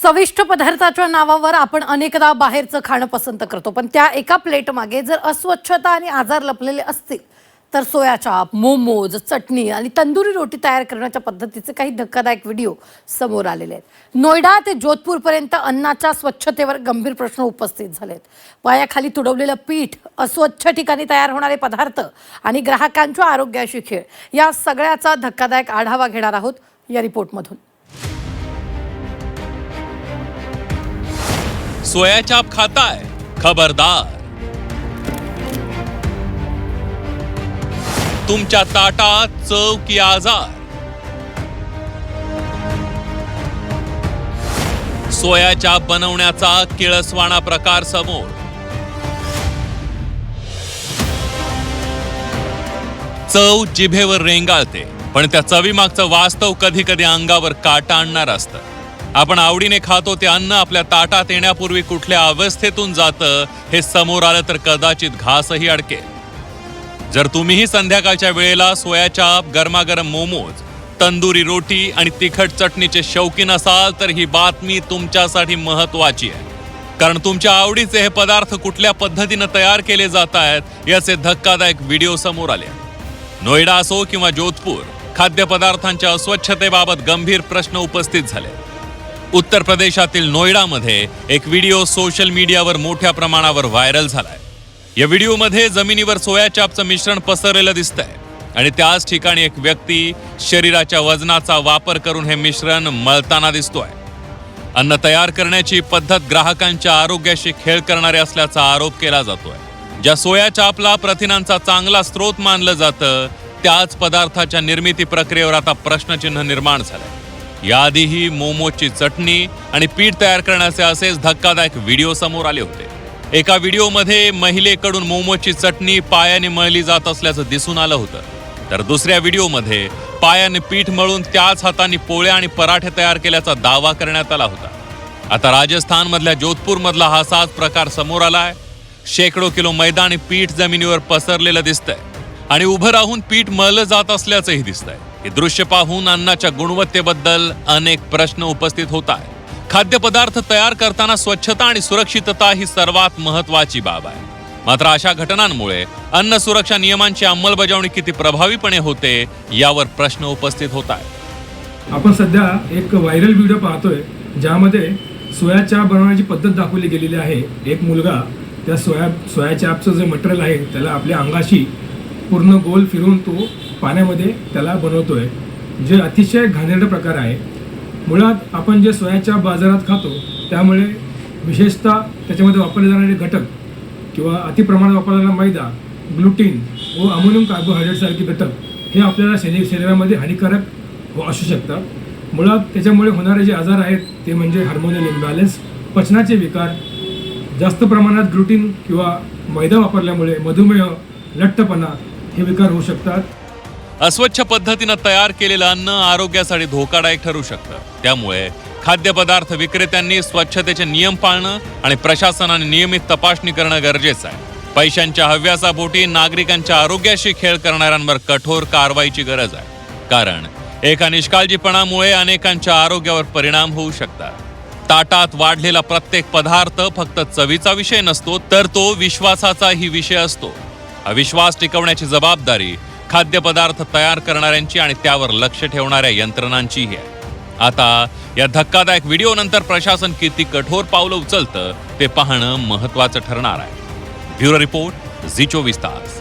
चविष्ट पदार्थाच्या नावावर आपण अनेकदा बाहेरचं खाणं पसंत करतो, पण त्या एका प्लेट मागे जर अस्वच्छता आणि आजार लपलेले असतील तर सोया चाप, मोमोज, चटणी आणि तंदुरी रोटी तयार करण्याच्या पद्धतीचे काही धक्कादायक व्हिडिओ समोर आलेले आहेत। नोएडा ते जोधपूरपर्यंत अन्नाच्या स्वच्छतेवर गंभीर प्रश्न उपस्थित झालेत। पायाखाली तुडवलेलं पीठ, अस्वच्छ ठिकाणी तयार होणारे पदार्थ आणि ग्राहकांच्या आरोग्याशी खेळ, या सगळ्याचा धक्कादायक आढावा घेणार आहोत या रिपोर्टमधून। सोया चाप खाताय, खबरदार। तुमच्या ताटात चव की आजार। सोया चाप बनवण्याचा किळसवाणा प्रकार समोर। चव जिभेवर रेंगाळते, पण त्या चवीमागचं वास्तव कधी कधी अंगावर काटा आणणार असतं। आपण आवडीने खातो ते अन्न आपल्या ताटात येण्यापूर्वी कुठल्या अवस्थेतून जातं हे समोर आलं तर कदाचित घासही अडकेल। जर तुम्हीही संध्याकाळच्या वेळेला सोया चाप, गरमागरम मोमोज, तंदुरी रोटी आणि तिखट चटणीचे शौकीन असाल तर ही बातमी तुमच्यासाठी महत्त्वाची आहे, कारण तुमच्या आवडीचे हे पदार्थ कुठल्या पद्धतीने तयार केले जात आहेत याचे धक्कादायक व्हिडिओ समोर आले। नोएडा असो किंवा जोधपूर, खाद्यपदार्थांच्या अस्वच्छतेबाबत गंभीर प्रश्न उपस्थित झाले। उत्तर प्रदेशातील नोएडामध्ये एक व्हिडिओ सोशल मीडियावर मोठ्या प्रमाणावर व्हायरल झालाय। या व्हिडिओमध्ये जमिनीवर सोया चापचं मिश्रण पसरलेलं दिसतंय आणि त्याच ठिकाणी एक व्यक्ती शरीराच्या वजनाचा वापर करून हे मिश्रण मळताना दिसतोय। अन्न तयार करण्याची पद्धत ग्राहकांच्या आरोग्याशी खेळ करणारे असल्याचा आरोप केला जातोय। ज्या सोया चापला प्रथिनांचा चांगला स्रोत मानलं जातं त्याच पदार्थाच्या निर्मिती प्रक्रियेवर आता प्रश्नचिन्ह निर्माण झालंय। याआधीही मोमोजची चटणी आणि पीठ तयार करण्याचे असेच धक्कादायक व्हिडिओ समोर आले होते। एका व्हिडिओमध्ये महिलेकडून मोमोजची चटणी पायाने मळली जात असल्याचं दिसून आलं होतं, तर दुसऱ्या व्हिडिओमध्ये पायाने पीठ मळून त्याच हाताने पोळ्या आणि पराठे तयार केल्याचा दावा करण्यात आला होता। आता राजस्थानमधल्या जोधपूरमधला हा साच प्रकार समोर आलाय। शेकडो किलो मैदा आणि पीठ जमिनीवर पसरलेलं दिसतंय आणि उभं राहून पीठ मळलं जात असल्याचंही दिसतंय। हे दृश्य पाहून अन्नाच्या गुणवत्तेबद्दल अनेक प्रश्न उपस्थित होत आहेत। खाद्यपदार्थ तयार करताना स्वच्छता आणि सुरक्षितता ही सर्वात महत्त्वाची बाब आहे, मात्र अशा घटनांमुळे अन्न सुरक्षा नियमांची अंमलबजावणी किती प्रभावीपणे होते यावर प्रश्न उपस्थित होत आहेत। आपण सध्या एक व्हायरल व्हिडिओ पाहतोय ज्यामध्ये सोया चाप बनवण्याची पद्धत दाखवली गेलेली आहे। एक मुलगा त्या सोया चापचं जे मटेरियल आहे त्याला आपल्या अंगाशी पूर्ण गोल फिरून तो पाण्यामध्ये त्याला बनवतोय, जे अतिशय घाणेरडा प्रकार आहे। मुळात आपण जे सोया चाप बाजारात खातो त्यामुळे विशेषतः त्याच्यामध्ये वापरले जाणारे घटक किंवा अतिप्रमाणात वापरलेला मैदा, ग्लुटीन व अमोनियम कार्बोहायड्रेटसारखे घटक हे आपल्याला शरीरामध्ये हानिकारक असू शकतात। मुळात त्याच्यामुळे होणारे जे आजार आहेत ते म्हणजे हार्मोनल इम्बॅलन्स, पचनाचे विकार, जास्त प्रमाणात ग्लुटीन किंवा मैदा वापरल्यामुळे मधुमेह, लठ्ठपणा हे विकार होऊ शकतात। अस्वच्छ पद्धतीने तयार केलेलं अन्न आरोग्यासाठी धोकादायक ठरू शकतं, त्यामुळे खाद्यपदार्थ विक्रेत्यांनी स्वच्छतेचे नियम पाळणं आणि प्रशासनाने नियमित तपासणी करणं गरजेचं आहे। पैशांच्या हव्यासापोटी नागरिकांच्या आरोग्याशी खेळ करणाऱ्यांवर कठोर कारवाईची गरज आहे, कारण एका निष्काळजीपणामुळे अनेकांच्या आरोग्यावर परिणाम होऊ शकतात। ताटात वाढलेला प्रत्येक पदार्थ फक्त चवीचा विषय नसतो, तर तो विश्वासाचाही विषय असतो। हा विश्वास टिकवण्याची जबाबदारी खाद्यपदार्थ तयार करणाऱ्यांची आणि त्यावर लक्ष ठेवणाऱ्या यंत्रणांचीही आहे। आता या धक्कादायक व्हिडिओ नंतर प्रशासन किती कठोर पावलं उचलतं ते पाहणं महत्त्वाचं ठरणार आहे। ब्युरो रिपोर्ट, झी 24 तास।